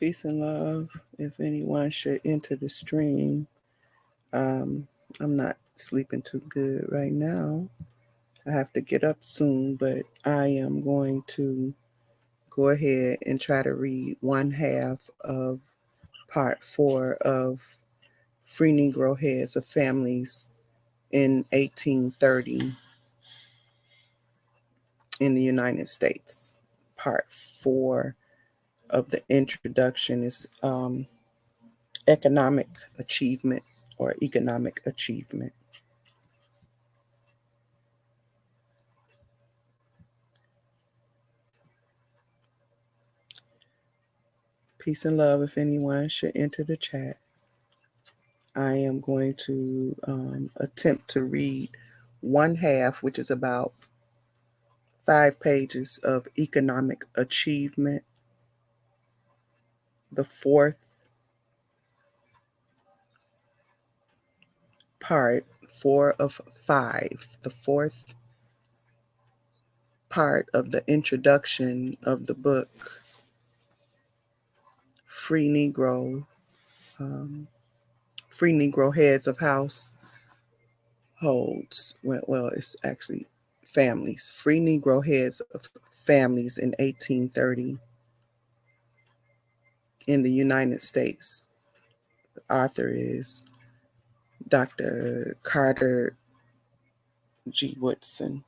Peace and love. If anyone should enter the stream, um, I'm not sleeping too good right now. I have to get up soon, but I am going to go ahead and try to read one half of part 4 of Free Negro Heads of Families in 1830 in the United States. Part 4 of the introduction is economic achievement or economic achievement. Peace and love if anyone should enter the chat. I am going to attempt to read one half, which is about 5 pages of economic achievement. The fourth part, 4 of 5, the fourth part of the introduction of the book, Free Negro, Free Negro Heads of Households. Well, it's actually families. Free Negro Heads of Families in 1830 in the United States. The author is Dr. Carter G. Woodson.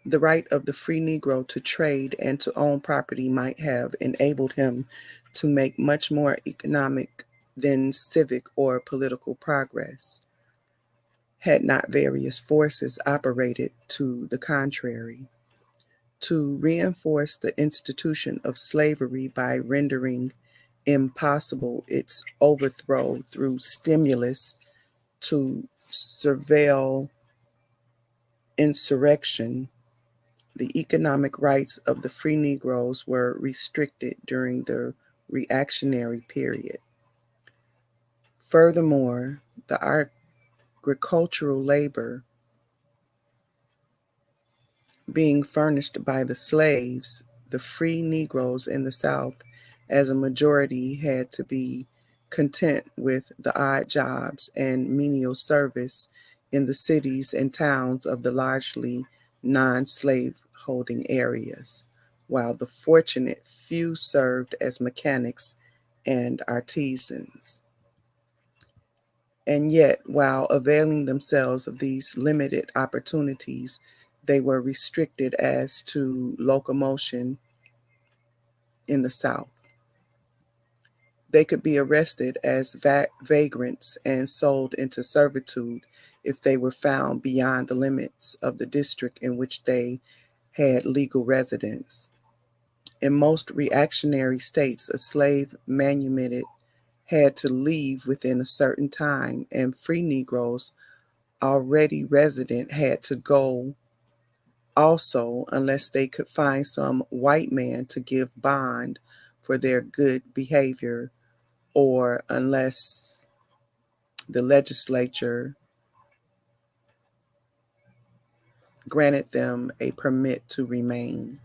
The right of the free Negro to trade and to own property might have enabled him to make much more economic than civic or political progress, had not various forces operated to the contrary. To reinforce the institution of slavery by rendering impossible its overthrow through stimulus to surveil insurrection, the economic rights of the free Negroes were restricted during the reactionary period. Furthermore, the agricultural labor being furnished by the slaves, the free Negroes in the South, as a majority, had to be content with the odd jobs and menial service in the cities and towns of the largely non-slave holding areas, while the fortunate few served as mechanics and artisans. And yet, while availing themselves of these limited opportunities, they were restricted as to locomotion in the South. They could be arrested as vagrants and sold into servitude if they were found beyond the limits of the district in which they had legal residence. In most reactionary states, a slave manumitted had to leave within a certain time, and free Negroes already resident had to go also, unless they could find some white man to give bond for their good behavior, or unless the legislature granted them a permit to remain.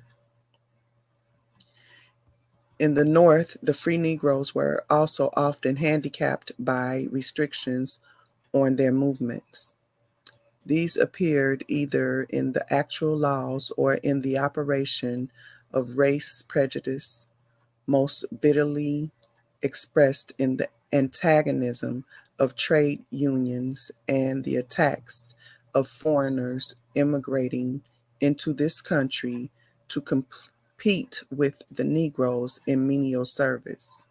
In the North, the free Negroes were also often handicapped by restrictions on their movements. These appeared either in the actual laws or in the operation of race prejudice, most bitterly expressed in the antagonism of trade unions and the attacks of foreigners immigrating into this country to compete with the Negroes in menial service.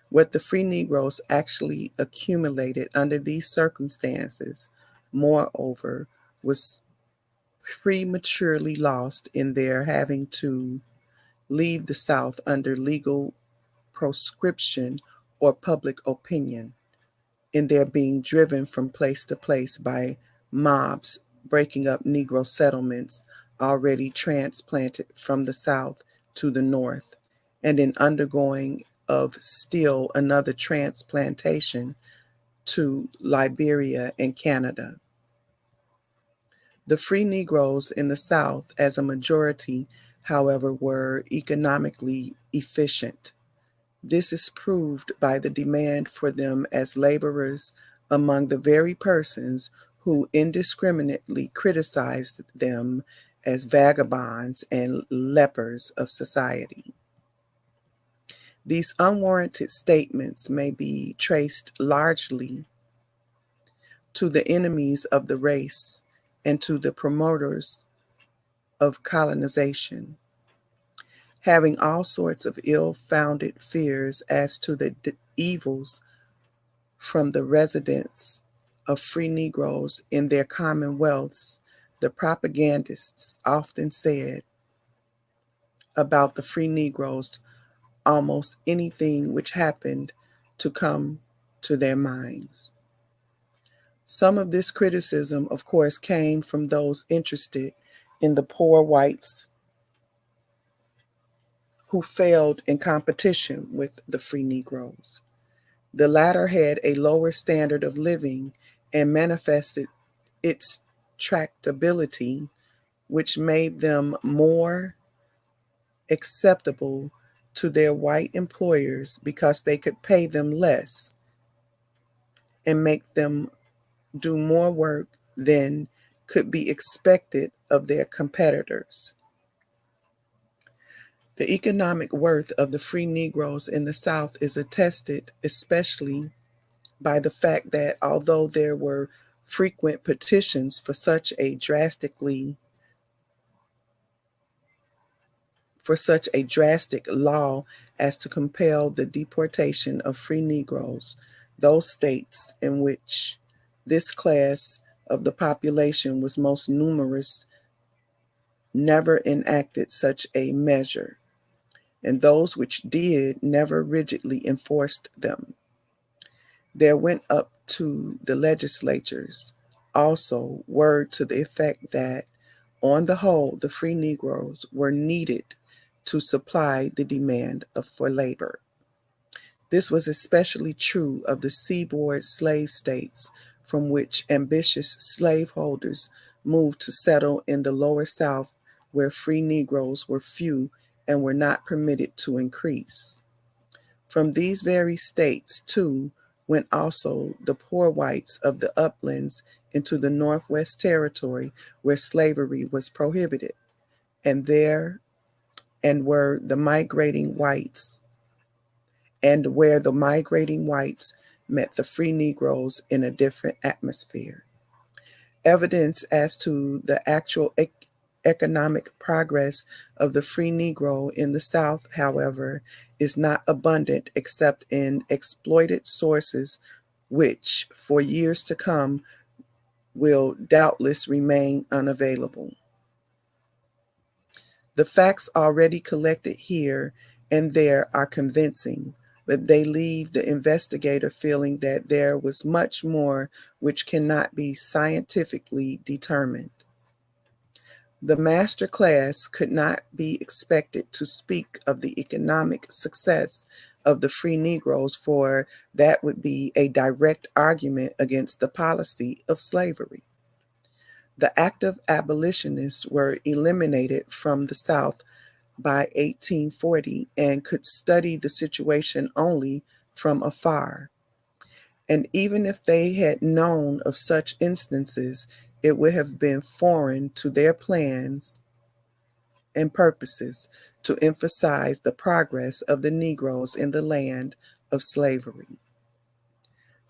What the free Negroes actually accumulated under these circumstances, moreover, was prematurely lost in their having to leave the South under legal proscription or public opinion, in their being driven from place to place by mobs breaking up Negro settlements already transplanted from the South to the North, and in undergoing of still another transplantation to Liberia and Canada. The free Negroes in the South, as a majority, however, were economically efficient. This is proved by the demand for them as laborers among the very persons who indiscriminately criticized them as vagabonds and lepers of society. These unwarranted statements may be traced largely to the enemies of the race and to the promoters of colonization, having all sorts of ill-founded fears as to the evils from the residence of free Negroes in their commonwealths. The propagandists often said about the free Negroes almost anything which happened to come to their minds. Some of this criticism, of course, came from those interested in the poor whites who failed in competition with the free Negroes. The latter had a lower standard of living and manifested its tractability, which made them more acceptable to their white employers because they could pay them less and make them do more work than could be expected of their competitors. The economic worth of the free Negroes in the South is attested especially by the fact that although there were frequent petitions for such a drastic law as to compel the deportation of free Negroes, those states in which this class of the population was most numerous never enacted such a measure, and those which did never rigidly enforced them. There went up to the legislatures also word to the effect that, on the whole, the free Negroes were needed to supply the demand for labor. This was especially true of the seaboard slave states, from which ambitious slaveholders moved to settle in the lower South, where free Negroes were few and were not permitted to increase. From these very states, too, went also the poor whites of the uplands into the Northwest Territory, where slavery was prohibited, and where the migrating whites met the free Negroes in a different atmosphere. Evidence as to the actual economic progress of the free Negro in the South, however, is not abundant except in exploited sources which, for years to come, will doubtless remain unavailable. The facts already collected here and there are convincing, but they leave the investigator feeling that there was much more which cannot be scientifically determined. The master class could not be expected to speak of the economic success of the free Negroes, for that would be a direct argument against the policy of slavery. The active abolitionists were eliminated from the South by 1840 and could study the situation only from afar. And even if they had known of such instances, it would have been foreign to their plans and purposes to emphasize the progress of the Negroes in the land of slavery.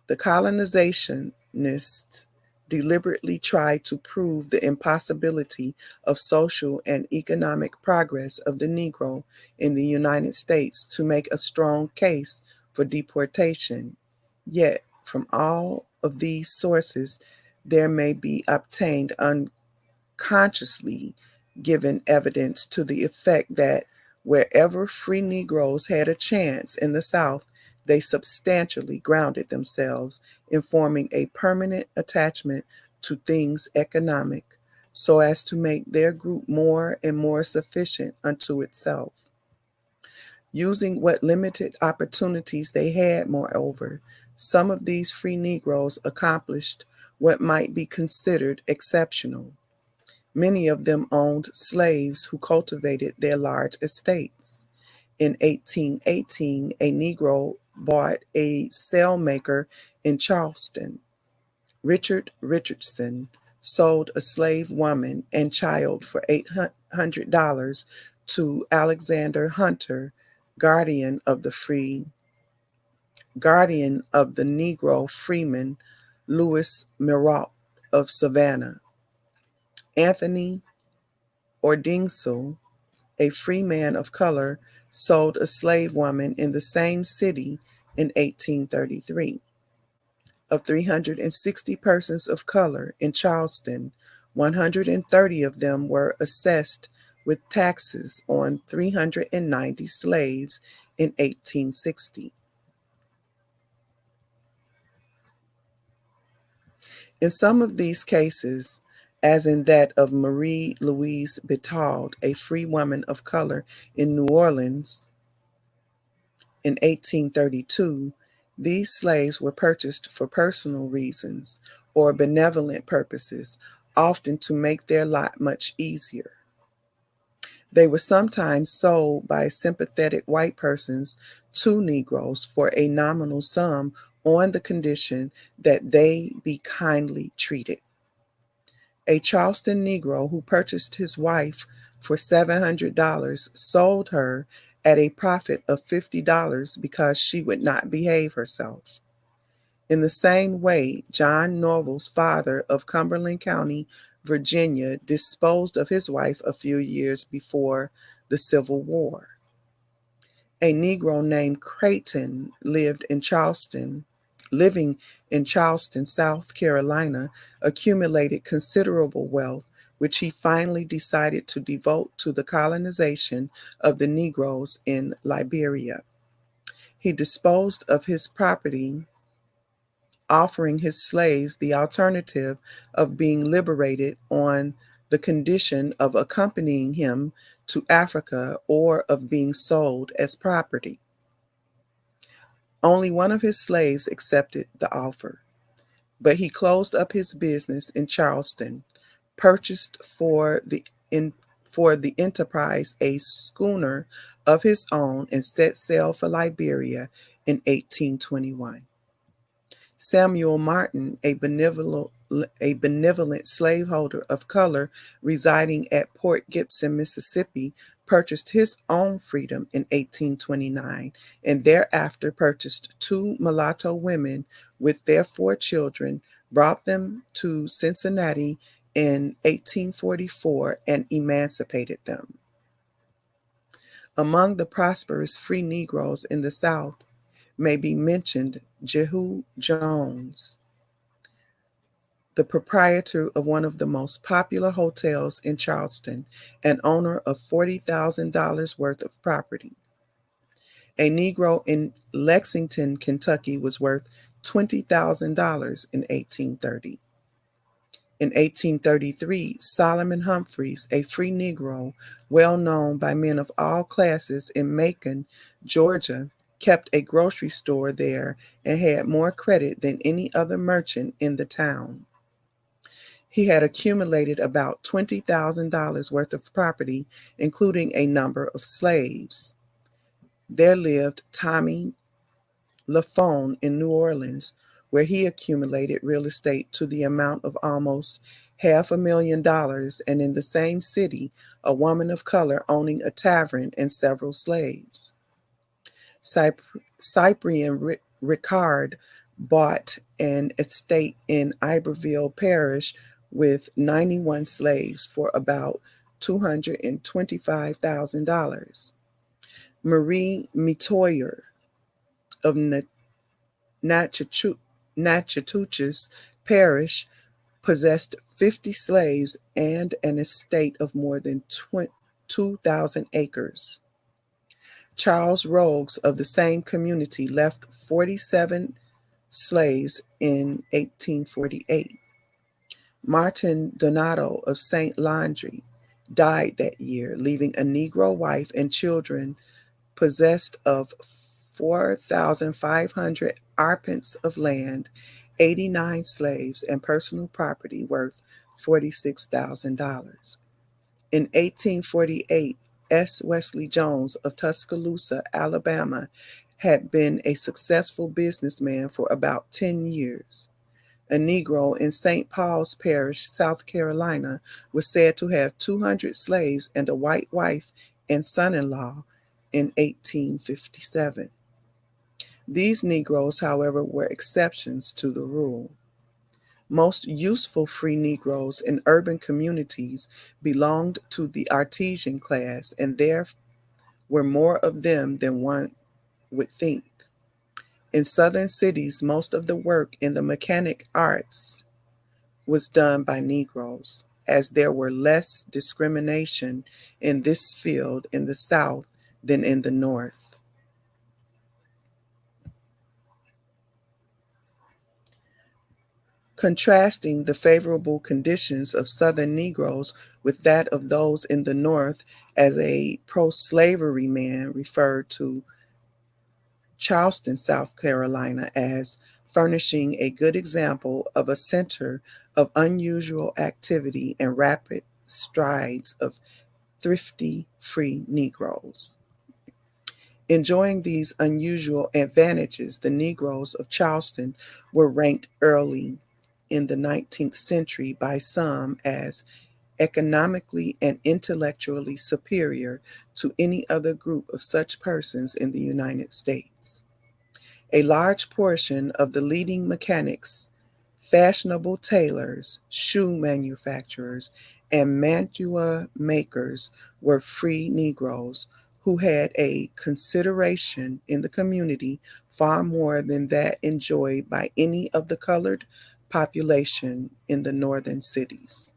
The colonizationists deliberately tried to prove the impossibility of social and economic progress of the Negro in the United States to make a strong case for deportation. Yet, from all of these sources, there may be obtained unconsciously given evidence to the effect that wherever free Negroes had a chance in the South, they substantially grounded themselves in forming a permanent attachment to things economic, so as to make their group more and more sufficient unto itself. Using what limited opportunities they had, moreover, some of these free Negroes accomplished what might be considered exceptional. Many of them owned slaves who cultivated their large estates. In 1818, a Negro bought a sailmaker in Charleston. Richard Richardson sold a slave woman and child for $800 to Alexander Hunter, guardian of the Negro freeman Louis Miraut of Savannah. Anthony Ordingsel, a free man of color, sold a slave woman in the same city in 1833. Of 360 persons of color in Charleston, 130 of them were assessed with taxes on 390 slaves in 1860. In some of these cases, as in that of Marie Louise Betaud, a free woman of color in New Orleans in 1832, these slaves were purchased for personal reasons or benevolent purposes, often to make their lot much easier. They were sometimes sold by sympathetic white persons to Negroes for a nominal sum on the condition that they be kindly treated. A Charleston Negro who purchased his wife for $700 sold her at a profit of $50 because she would not behave herself. In the same way, John Norval's father of Cumberland County, Virginia, disposed of his wife a few years before the Civil War. A Negro named Creighton living in Charleston, South Carolina, accumulated considerable wealth, which he finally decided to devote to the colonization of the Negroes in Liberia. He disposed of his property, offering his slaves the alternative of being liberated on the condition of accompanying him to Africa or of being sold as property. Only one of his slaves accepted the offer, but he closed up his business in Charleston, purchased for the enterprise a schooner of his own, and set sail for Liberia in 1821. Samuel Martin, a benevolent slaveholder of color residing at Port Gibson, Mississippi, purchased his own freedom in 1829 and thereafter purchased two mulatto women with their 4 children, brought them to Cincinnati in 1844, and emancipated them. Among the prosperous free Negroes in the South may be mentioned Jehu Jones, the proprietor of one of the most popular hotels in Charleston and owner of $40,000 worth of property. A Negro in Lexington, Kentucky was worth $20,000 in 1830. In 1833, Solomon Humphreys, a free Negro well known by men of all classes in Macon, Georgia, kept a grocery store there and had more credit than any other merchant in the town. He had accumulated about $20,000 worth of property, including a number of slaves. There lived Tommy LaFone in New Orleans, where he accumulated real estate to the amount of almost $500,000, and in the same city, a woman of color owning a tavern and several slaves. Cyprian Ricard bought an estate in Iberville Parish with 91 slaves for about $225,000. Marie Metoyer of Natchitoches Parish possessed 50 slaves and an estate of more than 2,000 acres. Charles Rogues of the same community left 47 slaves in 1848. Martin Donato of St. Landry died that year, leaving a Negro wife and children possessed of 4,500 arpents of land 89 slaves, and personal property worth $46,000. In 1848, S. Wesley Jones of Tuscaloosa, Alabama, had been a successful businessman for about 10 years. A Negro in St. Paul's Parish, South Carolina, was said to have 200 slaves and a white wife and son-in-law in 1857. These Negroes, however, were exceptions to the rule. Most useful free Negroes in urban communities belonged to the artisan class, and there were more of them than one would think. In southern cities, most of the work in the mechanic arts was done by Negroes, as there were less discrimination in this field in the South than in the North. Contrasting the favorable conditions of Southern Negroes with that of those in the North, as a pro-slavery man referred to Charleston, South Carolina, as furnishing a good example of a center of unusual activity and rapid strides of thrifty free Negroes. Enjoying these unusual advantages, the Negroes of Charleston were ranked early in the 19th century by some as economically and intellectually superior to any other group of such persons in the United States. A large portion of the leading mechanics, fashionable tailors, shoe manufacturers, and mantua makers were free Negroes who had a consideration in the community far more than that enjoyed by any of the colored population in the northern cities.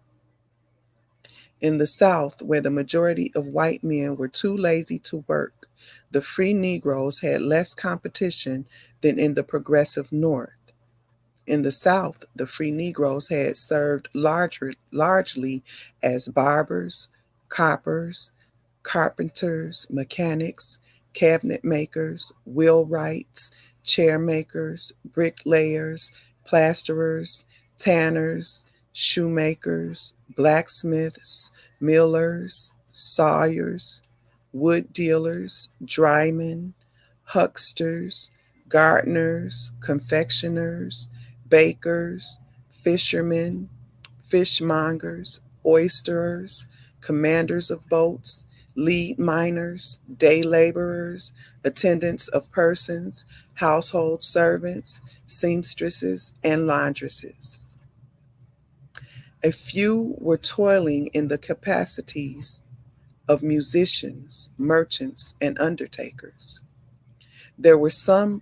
In the South, where the majority of white men were too lazy to work, the free Negroes had less competition than in the progressive North. In the South, the free Negroes had served largely as barbers, coppers, carpenters, mechanics, cabinet makers, wheelwrights, chair makers, bricklayers, plasterers, tanners, shoemakers, blacksmiths, millers, sawyers, wood dealers, drymen, hucksters, gardeners, confectioners, bakers, fishermen, fishmongers, oysterers, commanders of boats, lead miners, day laborers, attendants of persons, household servants, seamstresses, and laundresses. A few were toiling in the capacities of musicians, merchants, and undertakers. There were some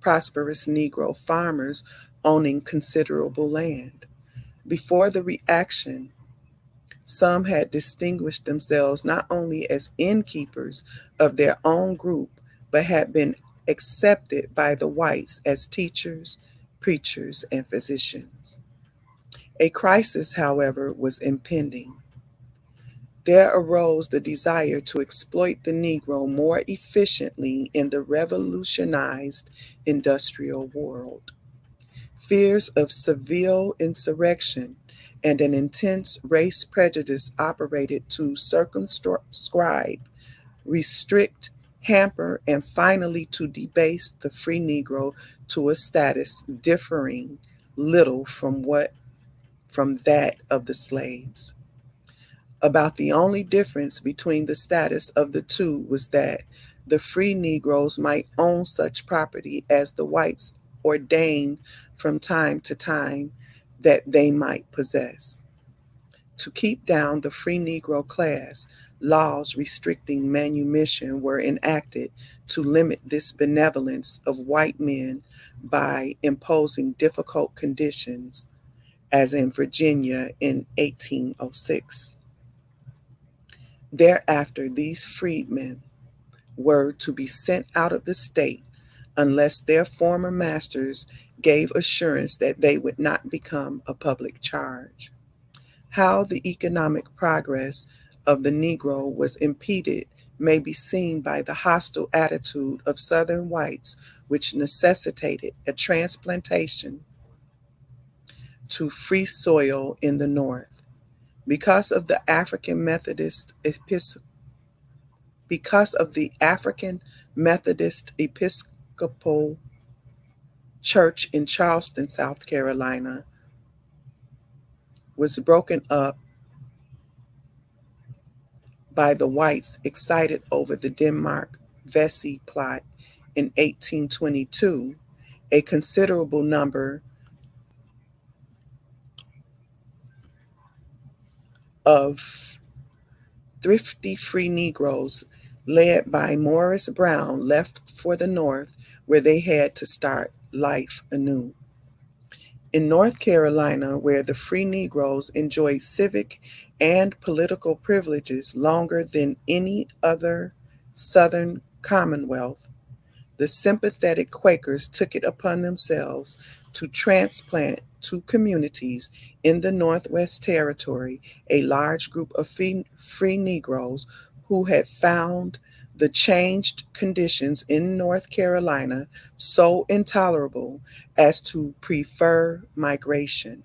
prosperous Negro farmers owning considerable land. Before the reaction, some had distinguished themselves not only as innkeepers of their own group, but had been accepted by the whites as teachers, preachers, and physicians. A crisis, however, was impending. There arose the desire to exploit the Negro more efficiently in the revolutionized industrial world. Fears of severe insurrection and an intense race prejudice operated to circumscribe, restrict, hamper, and finally to debase the free Negro to a status differing little from that of the slaves. About the only difference between the status of the two was that the free Negroes might own such property as the whites ordained from time to time that they might possess. To keep down the free Negro class, laws restricting manumission were enacted to limit this benevolence of white men by imposing difficult conditions, as in Virginia in 1806. Thereafter, these freedmen were to be sent out of the state unless their former masters gave assurance that they would not become a public charge. How the economic progress of the Negro was impeded may be seen by the hostile attitude of Southern whites, which necessitated a transplantation to free soil in the North. Because of the African Methodist Episcopal Church in Charleston, South Carolina, was broken up by the whites excited over the Denmark-Vesey plot in 1822, a considerable number of thrifty free Negroes, led by Morris Brown, left for the North, where they had to start life anew. In North Carolina, where the free Negroes enjoyed civic and political privileges longer than any other Southern commonwealth, the sympathetic Quakers took it upon themselves to transplant to communities in the Northwest Territory a large group of free Negroes who had found the changed conditions in North Carolina so intolerable as to prefer migration.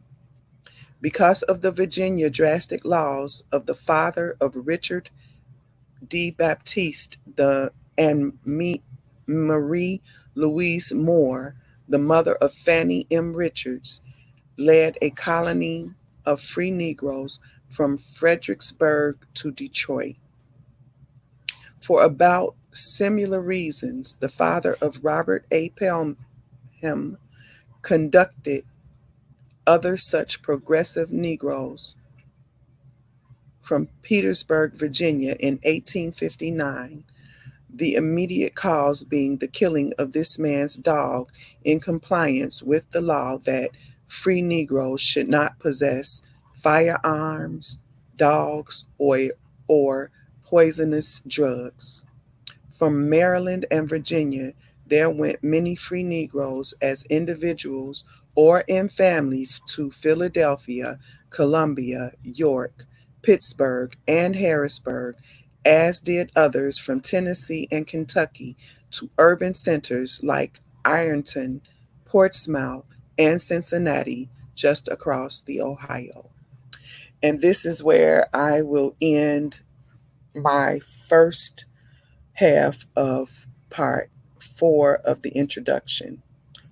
Because of the Virginia drastic laws of the father of Richard D. Baptiste and Marie Louise Moore, the mother of Fannie M. Richards, led a colony of free Negroes from Fredericksburg to Detroit. For about similar reasons, the father of Robert A. Pelham conducted other such progressive Negroes from Petersburg, Virginia in 1859, the immediate cause being the killing of this man's dog in compliance with the law that free Negroes should not possess firearms, dogs, or poisonous drugs. From Maryland and Virginia, there went many free Negroes as individuals or in families to Philadelphia, Columbia, York, Pittsburgh, and Harrisburg, as did others from Tennessee and Kentucky to urban centers like Ironton, Portsmouth, and Cincinnati, just across the Ohio. And this is where I will end my first half of part 4 of the introduction.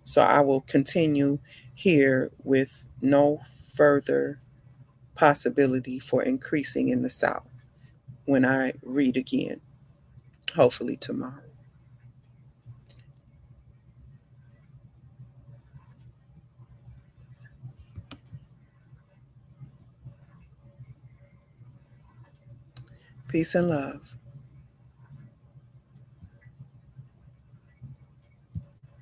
So I will continue here with no further possibility for increasing in the South when I read again, hopefully tomorrow. Peace and love.